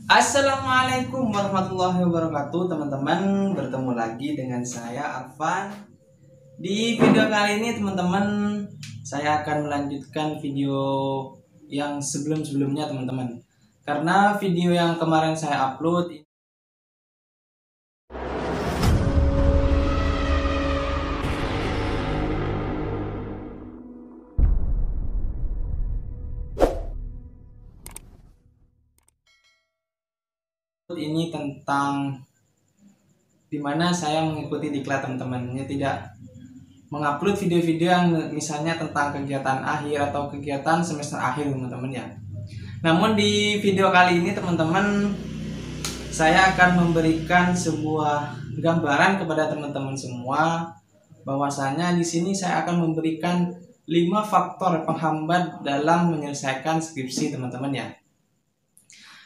Assalamualaikum warahmatullahi wabarakatuh, teman-teman. Bertemu lagi dengan saya Arfan. Di video kali ini teman-teman, saya akan melanjutkan video yang sebelum-sebelumnya teman-teman. Karena video yang kemarin saya upload ini tentang dimana saya mengikuti diklat teman-teman. Ini tidak mengupload video-video yang misalnya tentang kegiatan akhir atau kegiatan semester akhir teman-teman ya. Namun di video kali ini teman-teman, saya akan memberikan sebuah gambaran kepada teman-teman semua bahwasanya di sini saya akan memberikan 5 faktor penghambat dalam menyelesaikan skripsi teman-teman ya.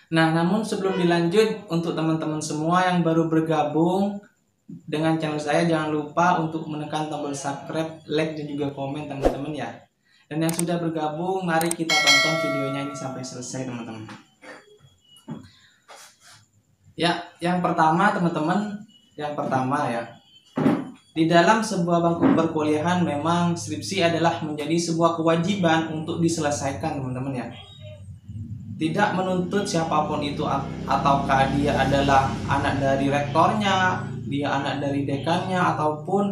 Nah, namun sebelum dilanjut, untuk teman-teman semua yang baru bergabung dengan channel saya, jangan lupa untuk menekan tombol subscribe, like, dan juga komen teman-teman ya. Dan yang sudah bergabung, mari kita tonton videonya ini sampai selesai teman-teman. Ya, yang pertama teman-teman, ya, di dalam sebuah bangku perkuliahan memang skripsi adalah menjadi sebuah kewajiban untuk diselesaikan teman-teman ya. Tidak menuntut siapapun itu, ataukah dia adalah anak dari rektornya, dia anak dari dekannya, ataupun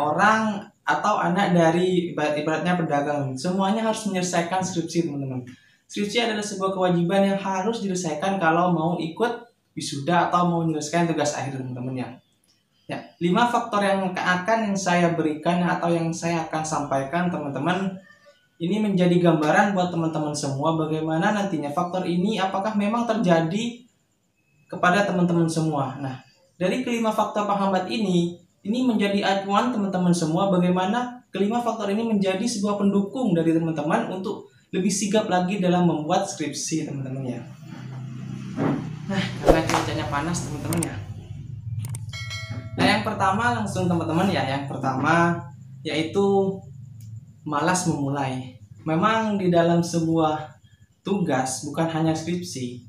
orang atau anak dari ibaratnya pedagang. Semuanya harus menyelesaikan skripsi teman-teman. Skripsi adalah sebuah kewajiban yang harus diselesaikan kalau mau ikut wisuda atau mau menyelesaikan tugas akhir teman-teman ya. Ya, 5 faktor yang saya berikan atau yang saya akan sampaikan teman-teman, ini menjadi gambaran buat teman-teman semua bagaimana nantinya faktor ini apakah memang terjadi kepada teman-teman semua. Nah, dari kelima faktor penghambat ini menjadi acuan teman-teman semua bagaimana kelima faktor ini menjadi sebuah pendukung dari teman-teman untuk lebih sigap lagi dalam membuat skripsi teman-teman ya. Nah, karena cuacanya panas teman-teman ya. Nah, yang pertama langsung teman-teman ya, yang pertama yaitu malas memulai. Memang di dalam sebuah tugas, bukan hanya skripsi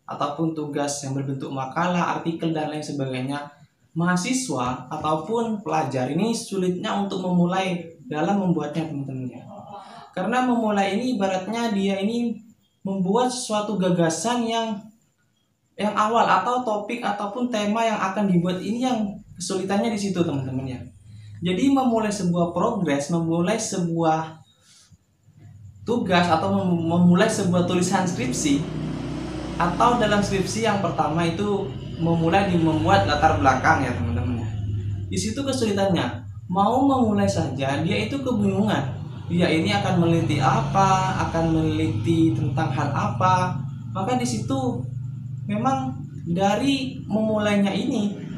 ataupun tugas yang berbentuk makalah, artikel, dan lain sebagainya, mahasiswa ataupun pelajar ini sulitnya untuk memulai dalam membuatnya teman-teman ya. Karena memulai ini ibaratnya dia ini membuat suatu gagasan yang awal atau topik ataupun tema yang akan dibuat ini yang kesulitannya di situ teman-teman ya. Jadi memulai sebuah progres, memulai sebuah tugas atau memulai sebuah tulisan skripsi atau dalam skripsi yang pertama itu membuat latar belakang ya teman-teman ya. Di situ kesulitannya. Mau memulai saja dia itu kebingungan. Dia ini akan meneliti apa, akan meneliti tentang hal apa. Maka di situ memang dari memulainya ini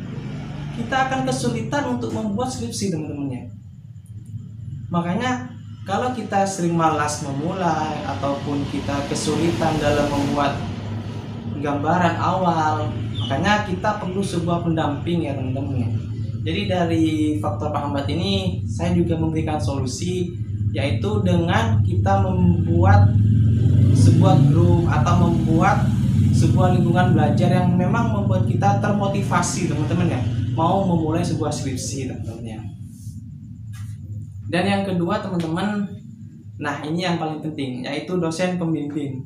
kita akan kesulitan untuk membuat skripsi teman-teman ya. Makanya kalau kita sering malas memulai ataupun kita kesulitan dalam membuat gambaran awal, makanya kita perlu sebuah pendamping ya teman-teman ya. Jadi dari faktor penghambat ini saya juga memberikan solusi, yaitu dengan kita membuat sebuah grup atau membuat sebuah lingkungan belajar yang memang membuat kita termotivasi teman-teman ya, mau memulai sebuah skripsi teman-teman ya. Dan yang kedua teman-teman, nah ini yang paling penting, yaitu dosen pembimbing.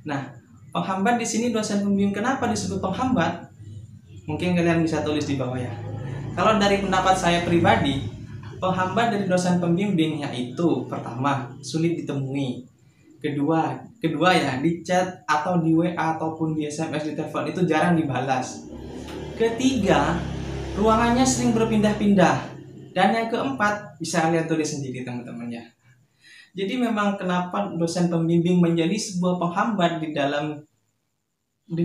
Nah, penghambat di sini dosen pembimbing. Kenapa disebut penghambat? Mungkin kalian bisa tulis di bawah ya. Kalau dari pendapat saya pribadi, penghambat dari dosen pembimbing yaitu pertama, sulit ditemui. Kedua ya, di chat atau di WA ataupun di SMS, di telepon itu jarang dibalas. Ketiga, ruangannya sering berpindah-pindah. Dan yang keempat, bisa kalian tulis sendiri teman-teman ya. Jadi memang kenapa dosen pembimbing menjadi sebuah penghambat di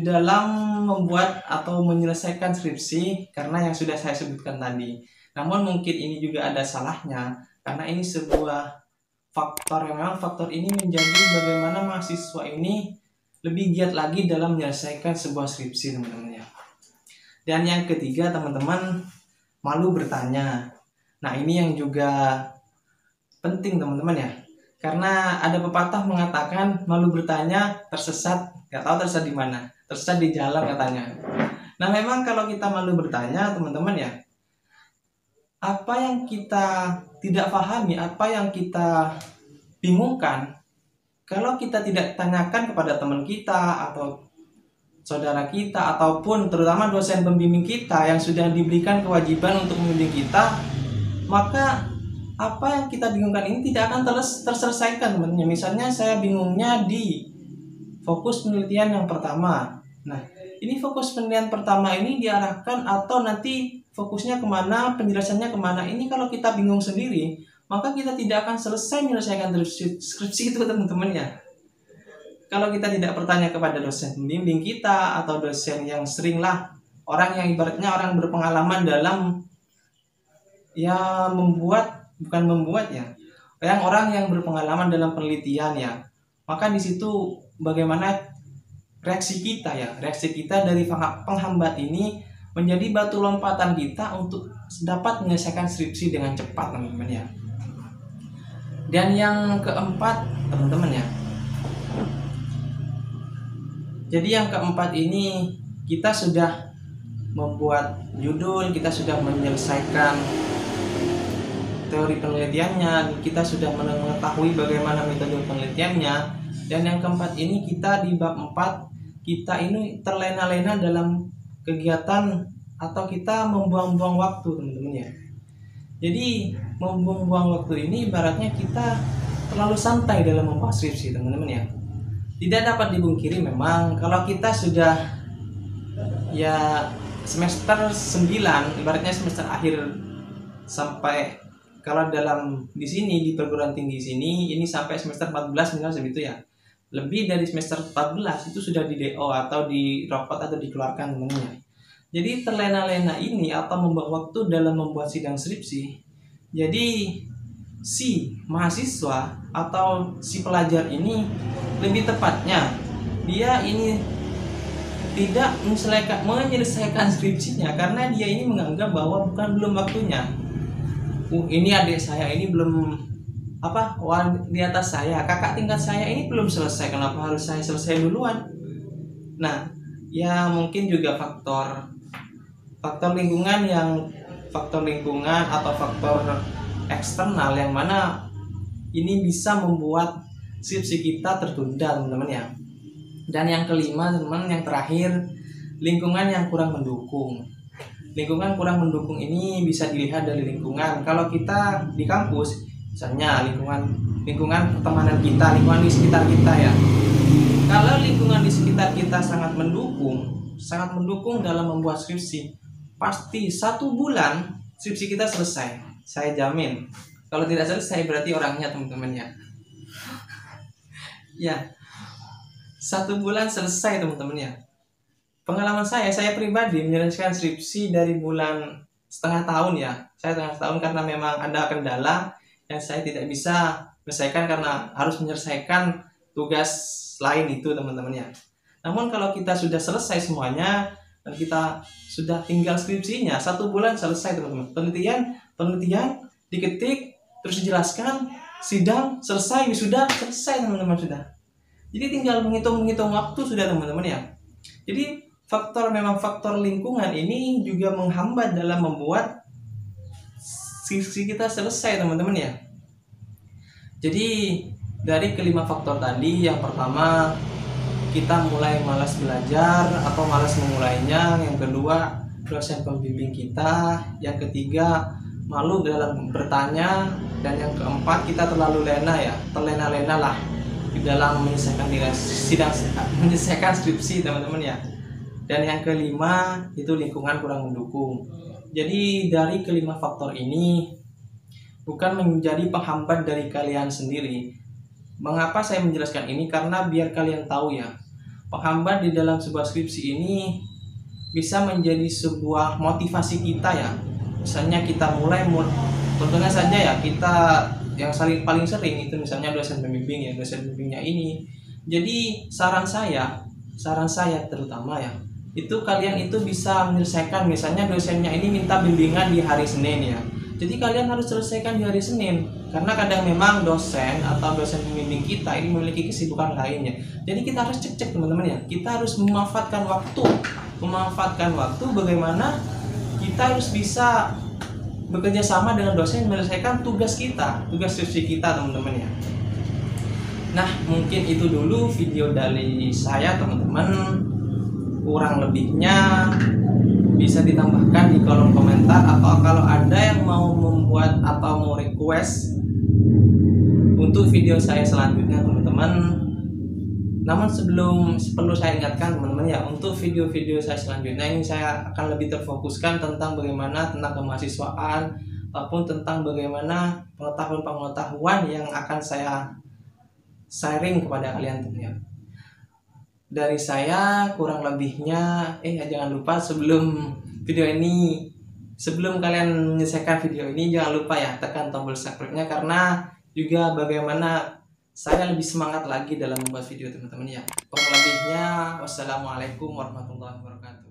dalam membuat atau menyelesaikan skripsi, karena yang sudah saya sebutkan tadi. Namun mungkin ini juga ada salahnya, karena ini sebuah faktor yang memang faktor ini menjadi bagaimana mahasiswa ini lebih giat lagi dalam menyelesaikan sebuah skripsi teman-teman ya. Dan yang ketiga teman-teman, malu bertanya. Nah ini yang juga penting teman-teman ya. Karena ada pepatah mengatakan malu bertanya tersesat, nggak tahu tersesat di mana, tersesat di jalan katanya. Nah memang kalau kita malu bertanya teman-teman ya, apa yang kita tidak pahami, apa yang kita bingungkan, kalau kita tidak tanyakan kepada teman kita atau saudara kita ataupun terutama dosen pembimbing kita yang sudah diberikan kewajiban untuk membimbing kita, maka apa yang kita bingungkan ini tidak akan terselesaikan teman-teman. Misalnya saya bingungnya di fokus penelitian yang pertama. Nah, ini fokus penelitian pertama ini diarahkan atau nanti fokusnya kemana, penjelasannya kemana. Ini kalau kita bingung sendiri, maka kita tidak akan selesai menyelesaikan skripsi itu teman-teman ya. Kalau kita tidak bertanya kepada dosen pembimbing kita atau dosen yang seringlah, orang yang ibaratnya orang berpengalaman dalam ya orang yang berpengalaman dalam penelitian ya, maka di situ bagaimana reaksi kita dari penghambat ini menjadi batu lompatan kita untuk dapat menyelesaikan skripsi dengan cepat teman-teman ya. Dan yang keempat teman-teman ya, jadi yang keempat ini kita sudah membuat judul, kita sudah menyelesaikan teori penelitiannya, kita sudah mengetahui bagaimana metode penelitiannya. Dan yang keempat ini kita di bab 4 kita ini terlena-lena dalam kegiatan atau kita membuang-buang waktu teman-teman ya. Jadi membuang-buang waktu ini ibaratnya kita terlalu santai dalam membahas skripsi teman-teman ya. Tidak dapat dibungkiri memang kalau kita sudah ya semester 9, ibaratnya semester akhir sampai kalau dalam di sini di perguruan tinggi sini ini sampai semester 14 misalnya segitu ya. Lebih dari semester 14 itu sudah di DO atau di ropot atau dikeluarkan teman-teman. Jadi terlena-lena ini atau membuang waktu dalam membuat sidang skripsi. Jadi si mahasiswa atau si pelajar ini lebih tepatnya dia ini tidak menyelesaikan skripsinya karena dia ini menganggap bahwa belum waktunya. Ini adik saya ini belum di atas saya, kakak tingkat saya ini belum selesai, kenapa harus saya selesai duluan? Nah, ya mungkin juga faktor lingkungan atau faktor eksternal yang mana ini bisa membuat skripsi kita tertunda teman-teman ya. Dan yang kelima teman-teman, yang terakhir, lingkungan yang kurang mendukung. Lingkungan kurang mendukung ini bisa dilihat dari lingkungan. Kalau kita di kampus, misalnya lingkungan pertemanan kita, lingkungan di sekitar kita ya. Kalau lingkungan di sekitar kita sangat mendukung dalam membuat skripsi, pasti 1 bulan skripsi kita selesai. Saya jamin. Kalau tidak selesai berarti orangnya teman-teman ya. Ya, 1 bulan selesai teman-teman ya. Pengalaman saya pribadi menyelesaikan skripsi dari bulan setengah tahun ya. Saya setengah tahun karena memang ada kendala yang saya tidak bisa menyelesaikan karena harus menyelesaikan tugas lain itu teman-teman ya. Namun kalau kita sudah selesai semuanya dan kita sudah tinggal skripsinya, 1 bulan selesai teman-teman. Penelitian diketik terus dijelaskan, sidang selesai, wisuda selesai teman-teman sudah. Jadi tinggal menghitung waktu sudah teman-teman ya. Jadi faktor lingkungan ini juga menghambat dalam membuat skripsi kita selesai teman-teman ya. Jadi dari kelima faktor tadi, yang pertama kita mulai malas belajar atau malas memulainya, yang kedua dosen pembimbing kita, yang ketiga malu dalam bertanya, dan yang keempat kita terlalu terlena-lena lah di dalam menyelesaikan skripsi teman-teman ya. Dan yang kelima itu lingkungan kurang mendukung. Jadi dari kelima faktor ini bukan menjadi penghambat dari kalian sendiri. Mengapa saya menjelaskan ini? Karena biar kalian tahu ya, penghambat di dalam sebuah skripsi ini bisa menjadi sebuah motivasi kita ya. Misalnya kita contohnya saja ya, kita yang paling sering itu misalnya dosen pembimbing ya, dosen pembimbingnya ini. Jadi saran saya terutama ya, itu kalian itu bisa menyelesaikan, misalnya dosennya ini minta bimbingan di hari Senin ya. Jadi kalian harus selesaikan di hari Senin, karena kadang memang dosen atau dosen pembimbing kita ini memiliki kesibukan lainnya. Jadi kita harus cek-cek teman-teman ya. Kita harus memanfaatkan waktu bagaimana kita harus bisa bekerja sama dengan dosen menyelesaikan tugas kita, tugas skripsi kita teman-teman ya. Nah, mungkin itu dulu video dari saya teman-teman. Kurang lebihnya bisa ditambahkan di kolom komentar, atau kalau ada yang mau membuat atau mau request untuk video saya selanjutnya teman-teman. Namun perlu saya ingatkan teman-teman ya, untuk video-video saya selanjutnya ini saya akan lebih terfokuskan tentang bagaimana tentang kemahasiswaan ataupun tentang bagaimana pengetahuan yang akan saya sharing kepada kalian teman-teman. Dari saya kurang lebihnya jangan lupa sebelum kalian menyelesaikan video ini jangan lupa ya tekan tombol subscribe-nya, karena juga bagaimana saya lebih semangat lagi dalam membuat video teman-teman ya. Kurang lebihnya wassalamualaikum warahmatullahi wabarakatuh.